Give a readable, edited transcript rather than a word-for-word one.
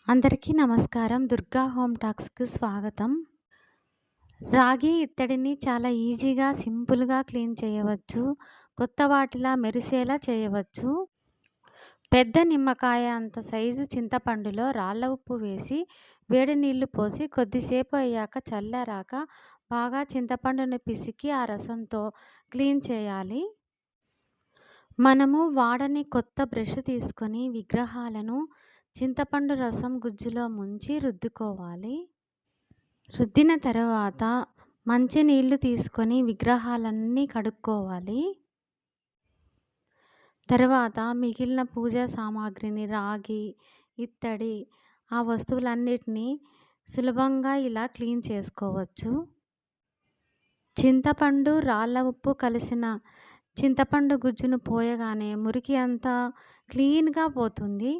అందరికీ నమస్కారం. దుర్గా హోమ్ టాక్స్‌కి స్వాగతం. రాగి ఇత్తడిని చాలా ఈజీగా, సింపుల్‌గా క్లీన్ చేయవచ్చు. కొత్త వాటిలా మెరిసేలా చేయవచ్చు. పెద్ద నిమ్మకాయ అంత సైజు చింతపండులో రాళ్ళ ఉప్పు వేసి, వేడి నీళ్లు పోసి కొద్దిసేపు అయ్యాక చల్లారాక బాగా చింతపండును పిసికి ఆ రసంతో క్లీన్ చేయాలి. మనము వాడని కొత్త బ్రష్ తీసుకొని విగ్రహాలను చింతపండు రసం గుజ్జులో ముంచి రుద్దుకోవాలి. రుద్దిన తర్వాత మంచి నీళ్లు తీసుకొని విగ్రహాలన్నీ కడుక్కోవాలి. తర్వాత మిగిలిన పూజా సామాగ్రిని రాగి, ఇత్తడి ఆ వస్తువులన్నిటిని సులభంగా ఇలా క్లీన్ చేసుకోవచ్చు. చింతపండు, రాళ్ళ ఉప్పు కలిసిన చింతపండు గుజ్జును పోయగానే మురికి అంతా క్లీన్‌గా పోతుంది.